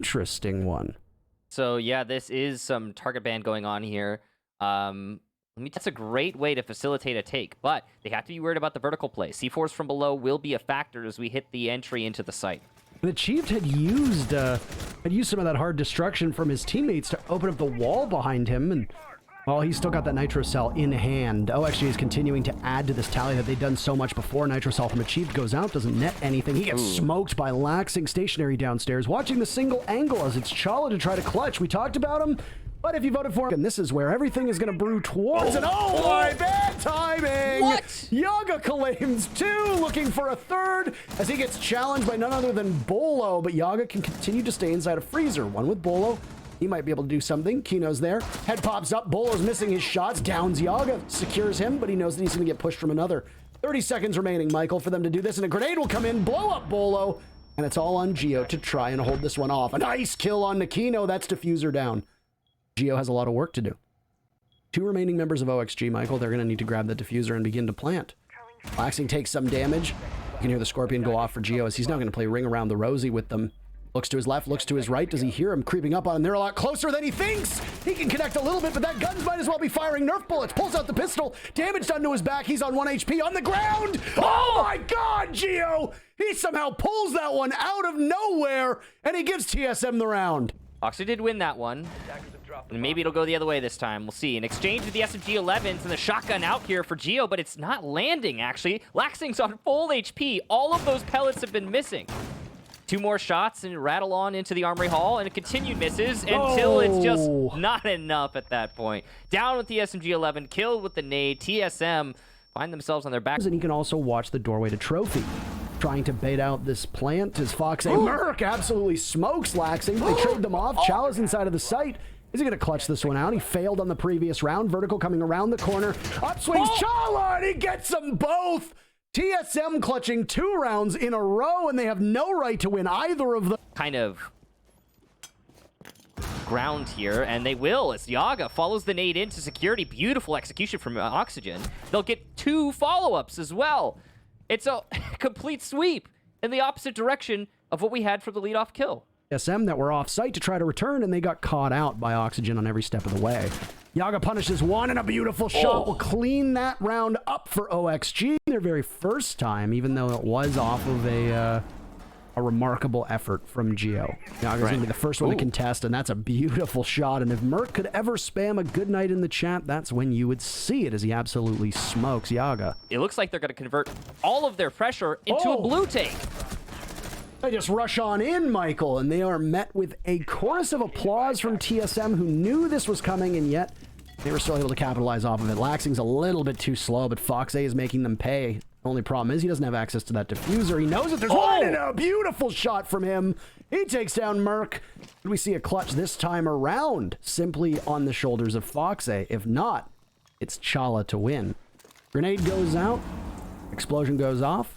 Interesting one. So yeah, this is some target ban going on here. That's a great way to facilitate a take, but they have to be worried about the vertical play. C4s from below will be a factor as we hit the entry into the site. The Chief had used some of that hard destruction from his teammates to open up the wall behind him, and well, he's still got that Nitro Cell in hand. OXG is continuing to add to this tally that they've done so much before. Nitro Cell from Achieved goes out, doesn't net anything. He gets smoked by Laxing stationary downstairs, watching the single angle as it's Chala to try to clutch. We talked about him, but if you voted for him, and this is where everything is going to brew towards it. Oh my, bad timing! What? Yaga claims 2, looking for a 3rd, as he gets challenged by none other than Bolo, but Yaga can continue to stay inside a freezer. One with Bolo. He might be able to do something. Kino's there. Head pops up. Bolo's missing his shots. Downs Yaga. Secures him, but he knows that he's going to get pushed from another. 30 seconds remaining, Michael, for them to do this, and a grenade will come in, blow up Bolo, and it's all on Geo to try and hold this one off. A nice kill on Nakino. That's Diffuser down. Geo has a lot of work to do. 2 remaining members of OXG, Michael. They're going to need to grab the Diffuser and begin to plant. Laxing takes some damage. You can hear the Scorpion go off for Geo as he's now going to play Ring Around the Rosie with them. Looks to his left, looks to his right. Does he hear him creeping up on him? They're a lot closer than he thinks. He can connect a little bit, but that gun might as well be firing Nerf bullets. Pulls out the pistol. Damage done to his back. He's on 1 HP on the ground. Oh my God, Geo! He somehow pulls that one out of nowhere, and he gives TSM the round. Oxy did win that one. And maybe it'll go the other way this time. We'll see. An exchange with the SMG-11s and the shotgun out here for Geo, but it's not landing, actually. Laxing's on full HP. All of those pellets have been missing. 2 more shots and rattle on into the Armory Hall, and it continued misses until it's just not enough at that point. Down with the SMG-11, killed with the nade. TSM find themselves on their back. And you can also watch the doorway to Trophy. Trying to bait out this plant as Fox A. Merc absolutely smokes Laxing. They trade them off. Chala's inside of the site. Is he going to clutch this one out? He failed on the previous round. Vertical coming around the corner. Up swings Chala, and he gets them both. TSM clutching 2 rounds in a row, and they have no right to win either of them. Kind of ground here, and they will as Yaga follows the nade into security. Beautiful execution from Oxygen. They'll get 2 follow-ups as well. It's a complete sweep in the opposite direction of what we had for the leadoff kill. TSM that were off site to try to return, and they got caught out by Oxygen on every step of the way. Yaga punishes one, and a beautiful shot will clean that round up for OXG. Their very first time, even though it was off of a remarkable effort from Geo. Yaga's going to be the first one to contest, and that's a beautiful shot. And if Merc could ever spam a good night in the chat, that's when you would see it, as he absolutely smokes Yaga. It looks like they're going to convert all of their pressure into a blue take. They just rush on in, Michael, and they are met with a chorus of applause from TSM, who knew this was coming, and yet they were still able to capitalize off of it. Laxing's a little bit too slow, but Fox A is making them pay. The only problem is he doesn't have access to that diffuser. He knows that there's one, and a beautiful shot from him. He takes down Merc. We see a clutch this time around, simply on the shoulders of Fox A. If not, it's Chala to win. Grenade goes out. Explosion goes off.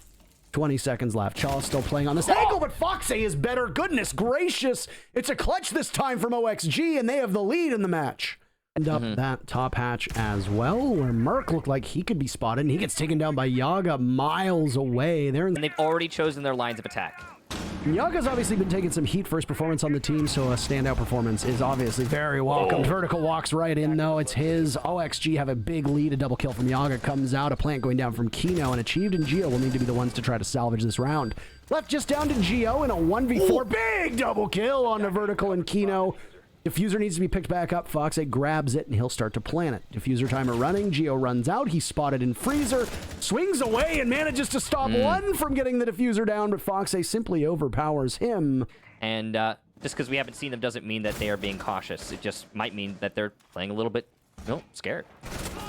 20 seconds left. Chala's still playing on this angle, but Fox A is better. Goodness gracious. It's a clutch this time from OXG, and they have the lead in the match. And up that top hatch as well, where Merc looked like he could be spotted, and he gets taken down by Yaga miles away. And they've already chosen their lines of attack. Yaga's obviously been taking some heat for his performance on the team, so a standout performance is obviously very welcome. Vertical walks right in, though. It's his. OXG have a big lead. A double kill from Yaga comes out. A plant going down from Kino, and Achieved and Geo will need to be the ones to try to salvage this round. Left just down to Geo in a 1v4. Big double kill on the Vertical and Kino. Diffuser needs to be picked back up. Fox A grabs it, and he'll start to plant it. Diffuser timer running. Geo runs out. He's spotted in freezer. Swings away and manages to stop one from getting the diffuser down, but Fox A simply overpowers him. And just because we haven't seen them doesn't mean that they are being cautious. It just might mean that they're playing a little bit, scared.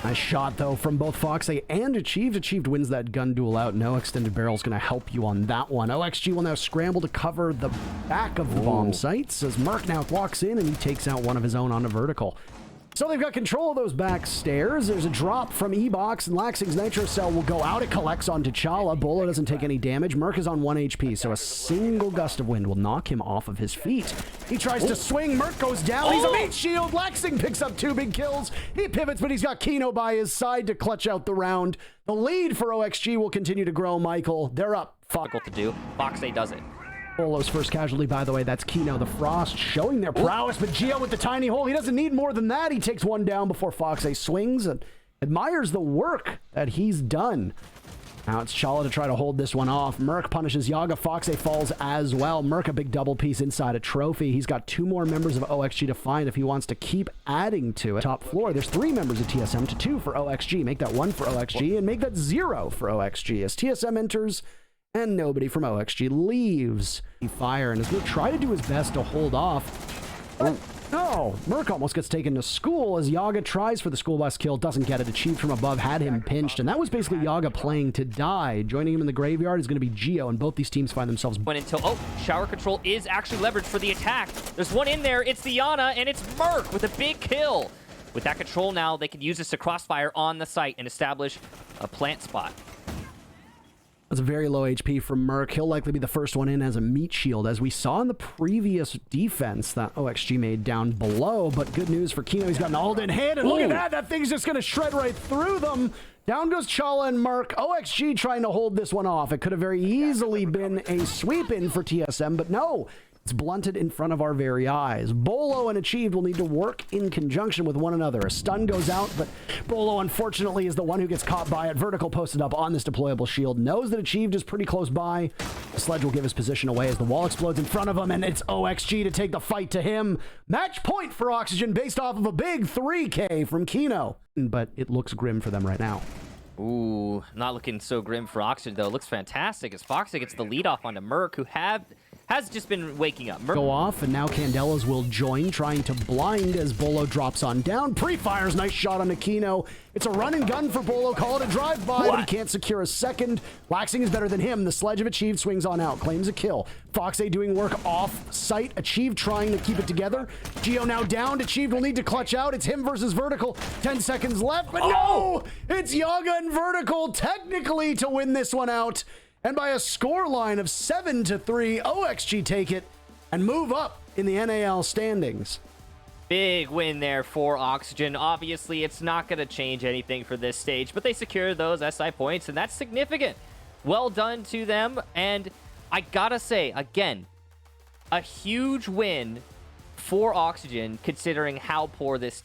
Nice shot, though, from both Fox A and Achieved. Achieved wins that gun duel out. No extended barrel is going to help you on that one. OXG will now scramble to cover the back of the bomb sites as Merc now walks in and he takes out one of his own on a vertical. So they've got control of those back stairs. There's a drop from E-Box, and Laxing's Nitro Cell will go out. It collects onto Chala. Bolo doesn't take any damage. Merc is on 1 HP, so a single gust of wind will knock him off of his feet. He tries to swing. Merc goes down. He's a mate shield. Laxing picks up 2 big kills. He pivots, but he's got Kino by his side to clutch out the round. The lead for OXG will continue to grow, Michael. They're up. Difficult to do. Fox A does it. Bolo's first casualty, by the way, that's Kino the Frost showing their prowess, but Gio with the tiny hole, he doesn't need more than that. He takes one down before Foxy swings and admires the work that he's done. Now it's Chala to try to hold this one off. Merc punishes Yaga. Foxy falls as well. Merc a big double piece inside a trophy. He's got 2 more members of OXG to find if he wants to keep adding to it. Top floor, there's 3 members of TSM to 2 for OXG. Make that 1 for OXG and make that 0 for OXG as TSM enters and nobody from OXG leaves. Fire and is going to try to do his best to hold off. But no, Merc almost gets taken to school as Yaga tries for the school bus kill, doesn't get it. Achieved from above, had him pinched, and that was basically Yaga playing to die. Joining him in the graveyard is going to be Gio, and both these teams find themselves... Shower control is actually leveraged for the attack. There's one in there, it's the Yana, and it's Merc with a big kill. With that control now, they can use this to crossfire on the site and establish a plant spot. That's a very low HP from Merc. He'll likely be the first one in as a meat shield, as we saw in the previous defense that OXG made down below. But good news for Kino, he's got an ult in hand, and look at that! That thing's just going to shred right through them. Down goes Chala and Merc. OXG trying to hold this one off. It could have very easily been a sweep in for TSM, but no. It's blunted in front of our very eyes. Bolo and Achieved will need to work in conjunction with one another. A stun goes out, but Bolo, unfortunately, is the one who gets caught by it. Vertical posted up on this deployable shield. Knows that Achieved is pretty close by. The sledge will give his position away as the wall explodes in front of him, and it's OXG to take the fight to him. Match point for Oxygen based off of a big 3K from Kino. But it looks grim for them right now. Ooh, not looking so grim for Oxygen, though. It looks fantastic as Foxy gets the lead off onto Merc, who has just been waking up. Go off, and now Candelas will join, trying to blind as Bolo drops on down. Pre-fires, nice shot on Aquino. It's a run and gun for Bolo. Call it a drive-by, but he can't secure a second. Laxing is better than him. The sledge of Achieved swings on out, claims a kill. Foxy doing work off-site. Achieved trying to keep it together. Gio now downed. Achieved will need to clutch out. It's him versus Vertical. 10 seconds left, but no! It's Yaga and Vertical technically to win this one out. And by a score line of 7-3, OXG take it and move up in the NAL standings. Big win there for Oxygen. Obviously, it's not going to change anything for this stage, but they secure those SI points, and that's significant. Well done to them, and I gotta say, again, a huge win for Oxygen considering how poor this